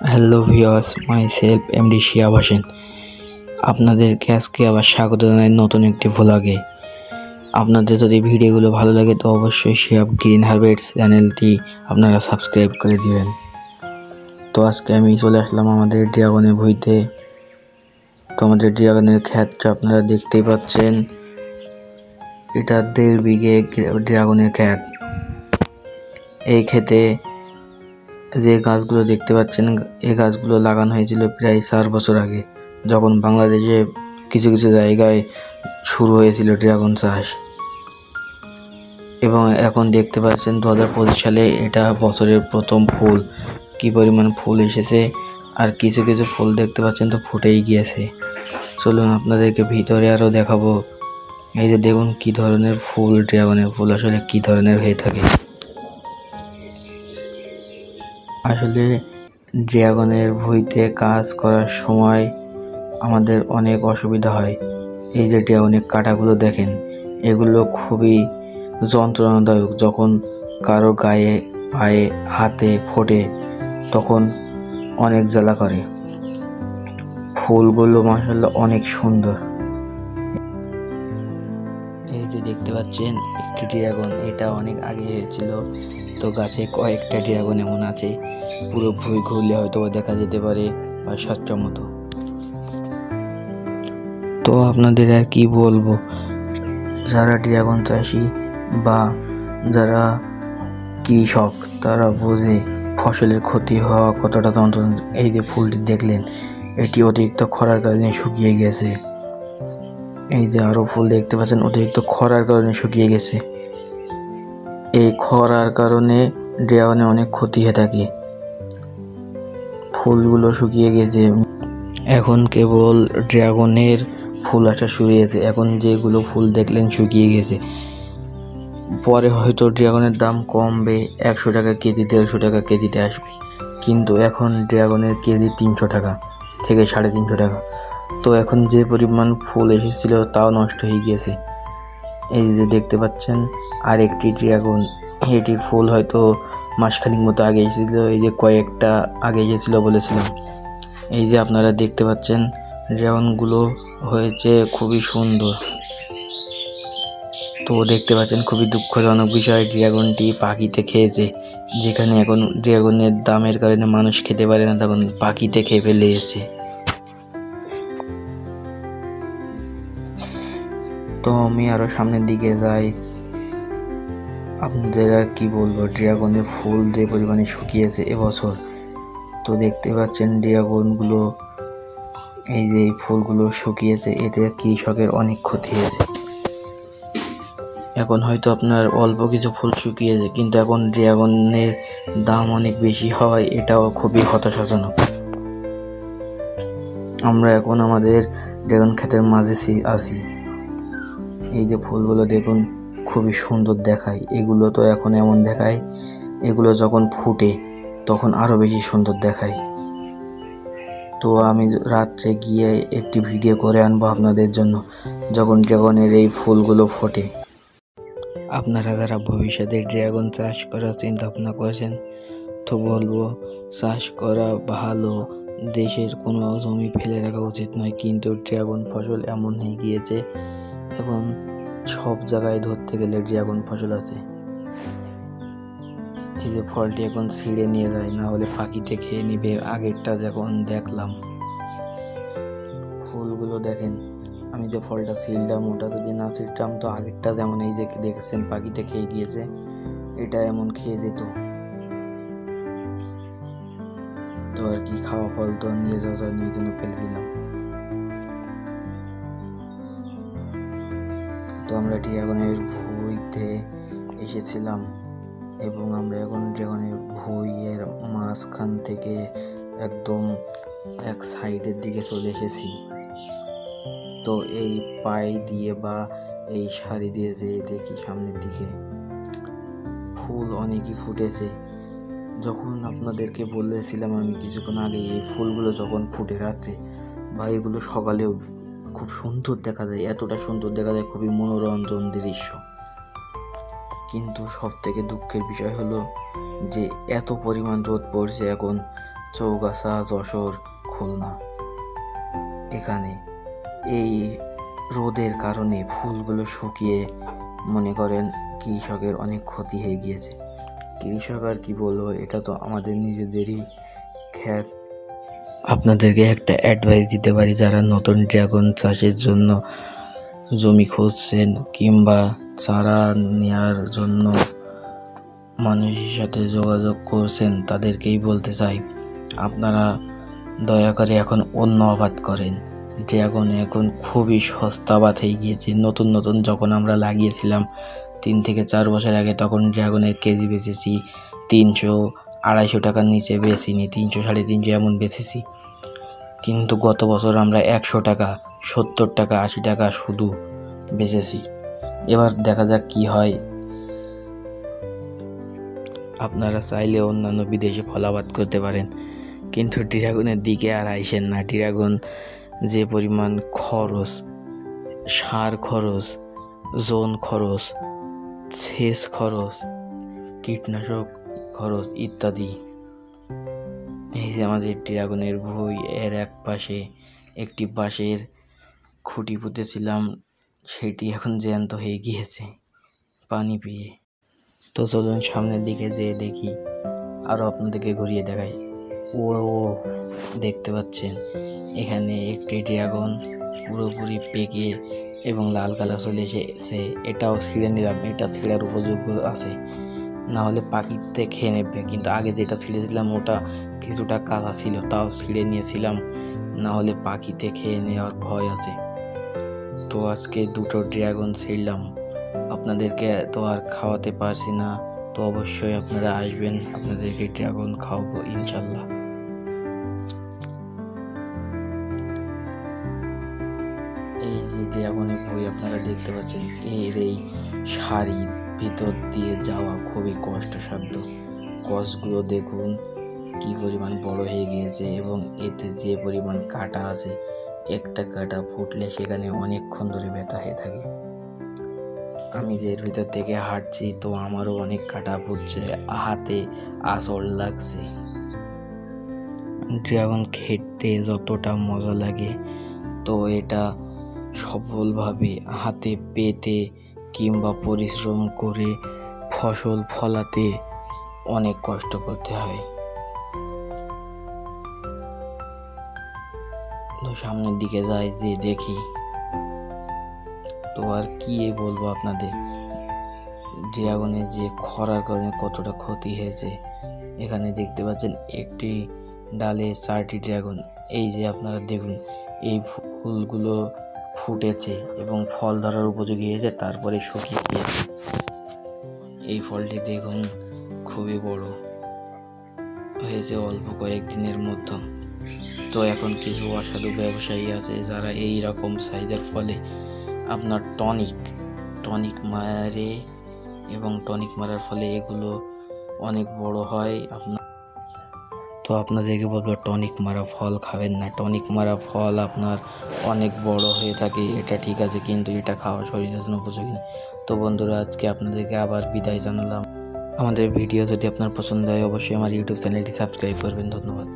Hello viewers, myself MD Shihab Hossain আপনাদেরকে আজকে আবার স্বাগত জানাই নতুন একটি ভ্লগে। আপনাদের যদি ভিডিওগুলো ভালো লাগে তো অবশ্যই শিহাব গ্রিন হারভেস্ট চ্যানেলটি আপনারা সাবস্ক্রাইব করে দিবেন। তো আজকে আমি চলে আসলাম আমাদের ড্রাগনের ভুঁইতে। তো আমাদের ড্রাগনের ক্ষেতটা আপনারা দেখতেই পাচ্ছেন, এটা 1.5 বিঘে ড্রাগনের ক্ষেত। এই ক্ষেতে যে গাছগুলো দেখতে পাচ্ছেন, এই গাছগুলো লাগানো হয়েছিল প্রায় 4 বছর আগে, যখন বাংলাদেশে কিছু কিছু জায়গায় শুরু হয়েছিল ড্রাগন চাষ। এবং এখন দেখতে পাচ্ছেন 2025 সালে এটা বছরের প্রথম ফুল। কি পরিমাণ ফুল এসেছে, আর কিছু কিছু ফুল দেখতে পাচ্ছেন তো ফুটেই গিয়েছে। চলুন আপনাদেরকে ভিতরে আরও দেখাবো। এই যে দেখুন কি ধরনের ফুল, ড্রাগনের ফুল আসলে কি ধরনের হয়ে থাকে। আসলে ড্রাগনের ভুঁইতে কাজ করার সময় আমাদের অনেক অসুবিধা হয়। এই যে ড্রাগনের কাঁটাগুলো দেখেন, এগুলো খুবই যন্ত্রণাদায়ক। যখন কারো গায়ে, পায়ে, হাতে ফোটে তখন অনেক জ্বালা করে। ফুলগুলো মাশাআল্লাহ অনেক সুন্দর। এই যে দেখতে পাচ্ছেন একটি ড্রাগন, এটা অনেক আগে হয়েছিল। তো গাছে কয়েকটা ড্রাগন এমন আছে, পুরো ভুঁই ঘুরলে হয়তো দেখা যেতে পারে 5-7টার মতো। তো আপনাদের আর কি বলবো, যারা ড্রাগন চাষি বা যারা কৃষক তারা বোঝে ফসলের ক্ষতি হওয়া কতটা যন্ত্রণা। এই যে ফুলটি দেখলেন, এটি অতিরিক্ত খরার কারণে শুকিয়ে গেছে। এই যে আরও ফুল দেখতে পাচ্ছেন, অতিরিক্ত খরার কারণে শুকিয়ে গেছে। এই খরার কারণে ড্রাগনে অনেক ক্ষতি হয়ে থাকে, ফুলগুলো শুকিয়ে গেছে। এখন কেবল ড্রাগনের ফুল আসা শুরু হয়েছে। এখন যেগুলো ফুল দেখলেন শুকিয়ে গেছে, পরে হয়তো ড্রাগনের দাম কমবে, 100 টাকা কেজি, 150 টাকা কেজিতে আসবে। কিন্তু এখন ড্রাগনের কেজি 300 টাকা থেকে 350 টাকা। তো এখন যে পরিমাণ ফুল এসেছিল তাও নষ্ট হয়ে গিয়েছে। এই যে দেখতে পাচ্ছেন আরেকটি ড্রাগন, এটির ফুল হয়তো মাসখানেক মতো আগে এসেছিল। এই যে কয়েকটা আগে এসেছিল বলেছিলাম। এই যে আপনারা দেখতে পাচ্ছেন ড্রাগনগুলো হয়েছে খুবই সুন্দর। তো দেখতে পাচ্ছেন খুবই দুঃখজনক বিষয়, ড্রাগনটি পাখিতে খেয়েছে। যেখানে এখন ড্রাগনের দামের কারণে মানুষ খেতে পারে না, তখন পাখিতে খেয়ে ফেলেছে। তো আমি আরও সামনের দিকে যাই। আপনাদের আর কি বলবো, ড্রাগনের ফুল যে পরিমাণে শুকিয়েছে এবছর। তো দেখতে পাচ্ছেন ড্রাগনগুলো, এই যে ফুলগুলো শুকিয়েছে, এতে কৃষকের অনেক ক্ষতি হয়েছে। এখন হয়তো আপনার অল্প কিছু ফুল শুকিয়েছে, কিন্তু এখন ড্রাগনের দাম অনেক বেশি হওয়ায় এটাও খুবই হতাশাজনক। আমরা এখন আমাদের ড্রাগন ক্ষেতের মাঝে আছি। এই যে ফুলগুলো দেখুন খুবই সুন্দর দেখায়। এগুলো তো এখন এমন দেখায়, এগুলো যখন ফুটে তখন আরও বেশি সুন্দর দেখায়। তো আমি রাত্রে গিয়ে একটি ভিডিও করে আনবো আপনাদের জন্য, যখন ড্রাগনের এই ফুলগুলো ফোটে। আপনারা যারা ভবিষ্যতে ড্রাগন চাষ করার চিন্তা ভাবনা করেছেন তো বলবো, চাষ করা ভালো। দেশের কোনো জমি ফেলে রাখা উচিত নয়। কিন্তু ড্রাগন ফসল এমন হয়ে গিয়েছে, এখন সব জায়গায় ধরতে গেলে ড্রাগন ফসল আছে। এই যে ফলটি এখন ছিঁড়ে নিয়ে যায়, না হলে পাখিতে খেয়ে নিবে। আগেরটা যখন দেখলাম, ফুলগুলো দেখেন, আমি যে ফলটা ছিঁড়লাম ওটা যদি না ছিঁড়তাম তো আগেরটা যেমন এই যে দেখছেন পাখিতে খেয়ে গিয়েছে, এটা এমন খেয়ে যেত। তো আর কি, খাওয়া ফল তো নিয়ে যাওয়া যায়, নিয়ে জন্য ফেলে দিলাম। তো আমরা ড্রাগনের ভুঁইতে এসেছিলাম, এবং আমরা এখন ড্রাগনের ভুঁইয়ের মাঝখান থেকে একদম এক সাইডের দিকে চলে এসেছি। তো এই পাই দিয়ে বা এই সারি দিয়ে যে দেখি সামনের দিকে ফুল অনেকই ফুটেছে। যখন আপনাদেরকে বলেছিলাম আমি কিছুক্ষণ আগে, এই ফুলগুলো যখন ফুটে রাত্রে বা এগুলো সকালেও খুব সুন্দর দেখা যায়, এতটা সুন্দর দেখা যায়, খুবই মনোরঞ্জন দৃশ্য। কিন্তু সব থেকে দুঃখের বিষয় হলো যে এত পরিমাণ রোদ পড়ছে এখন, চৌগাছা, যশোর, খুলনা। এখানে এই রোদের কারণে ফুলগুলো শুকিয়ে মনে করেন কৃষকের অনেক ক্ষতি হয়ে গিয়েছে। কৃষক আর কি বলবো, এটা তো আমাদের নিজেদেরই খ্যাত। আপনাদেরকে একটা অ্যাডভাইস দিতে পারি, যারা নতুন ড্রাগন চাষের জন্য জমি খুঁজছেন কিংবা চারা নেওয়ার জন্য মানুষের সাথে যোগাযোগ করছেন, তাদেরকেই বলতে চাই, আপনারা দয়া করে এখন অন্য আবাদ করেন। ড্রাগন এখন খুবই সস্তা আবাদ হয়ে গিয়েছে। নতুন নতুন যখন আমরা লাগিয়েছিলাম 3 থেকে 4 বছর আগে, তখন ড্রাগনের কেজি বেচেছি 300-250 টাকার নিচে বেচিনি, 300, 350 এমন বেচেছি। কিন্তু গত বছর আমরা 100 টাকা, 70 টাকা, 80 টাকা শুধু বেচেছি। এবার দেখা যাক কি হয়। আপনারা চাইলে অন্যান্য বিদেশে ফল আবাদ করতে পারেন, কিন্তু ড্রাগনের দিকে আর আইসেন না। ড্রাগন যে পরিমাণ খরচ, সার খরচ, জোন খরচ, সেচ খরচ, কীটনাশক খরচ ইত্যাদি। এই যে আমাদের ড্রাগনের ভুঁই, এর এক পাশে একটি বাঁশের খুঁটি পুঁতেছিলাম, সেটি এখন জ্যান্ত হয়ে গিয়েছে পানি পেয়ে। তো চলুন সামনের দিকে যেয়ে দেখি, আরও আপনাদেরকে ঘুরিয়ে দেখাই। ও দেখতে পাচ্ছেন এখানে একটি ড্রাগন পুরোপুরি পেকে এবং লাল কালার চলে এসেছে। এটাও ছিঁড়ে নিলাম, এটা ছিঁড়ার উপযোগ্য আছে, না হলে পাখিতে খেয়ে নেবে। কিন্তু আগে যেটা ছিঁড়েছিলাম ওটা কিছুটা কাঁচা ছিল, তাও ছিঁড়ে নিয়েছিলাম, না হলে পাখিতে খেয়ে নেওয়ার ভয় আছে। তো আজকে 2টো ড্রাগন ছিঁড়লাম, আপনাদেরকে তো আর খাওয়াতে পারছি না। তো অবশ্যই আপনারা আসবেন, আপনাদেরকে ড্রাগন খাওয়াবো ইনশাল্লাহ। এই যে ড্রাগনের ভুঁই আপনারা দেখতে পাচ্ছেন, এর এই সারি ভিতর দিয়ে যাওয়া খুবই কষ্টসাধ্য। গাছগুলো দেখুন কি পরিমাণ বড় হয়ে গিয়েছে এবং এতে যে পরিমাণ কাঁটা আছে, একটা কাঁটা ফুটলে সেখানে অনেকক্ষণ ধরে ব্যথা হয়ে থাকে। আমি যে এর ভিতর থেকে হাঁটছি তো আমারও অনেক কাঁটা ফুটছে, হাতে আঁচড় লাগছে। ড্রাগন খেতে যতটা মজা লাগে, তো এটা সফলভাবে হাতে পেতে কিংবা পরিশ্রম করে ফসল ফলাতে অনেক কষ্ট করতে হয়। তো সামনের দিকে যাই, যে দেখি। তো আর কি বলবো আপনাদের, ড্রাগনের যে খরার কারণে কতটা ক্ষতি হয়েছে। এখানে দেখতে পাচ্ছেন একটি ডালে 4টি ড্রাগন। এই যে আপনারা দেখুন, এই ফুলগুলো ফুটেছে এবং ফল ধরার উপযোগী হয়েছে, তারপরে শুকিয়ে গিয়েছে। এই ফলটি দেখুন খুবই বড় হয়েছে অল্প কয়েকদিনের মধ্যে। তো এখন কিছু অসাধু ব্যবসায়ী আছে যারা এই রকম চাহিদার ফলে আপনার টনিক মারে এবং টনিক মারার ফলে এগুলো অনেক বড় হয়। তো আপনাদেরকে বলবো, টনিক মারা ফল খাবেন না। টনিক মারা ফল আপনার অনেক বড় হয়ে থাকে, এটা ঠিক আছে, কিন্তু এটা খাওয়া শরীরের জন্য উপযোগী না। তো বন্ধুরা, আজকে আপনাদেরকে আবার বিদায় জানালাম। আমাদের ভিডিও যদি আপনার পছন্দ হয় অবশ্যই আমার ইউটিউব চ্যানেলটি সাবস্ক্রাইব করবেন। ধন্যবাদ।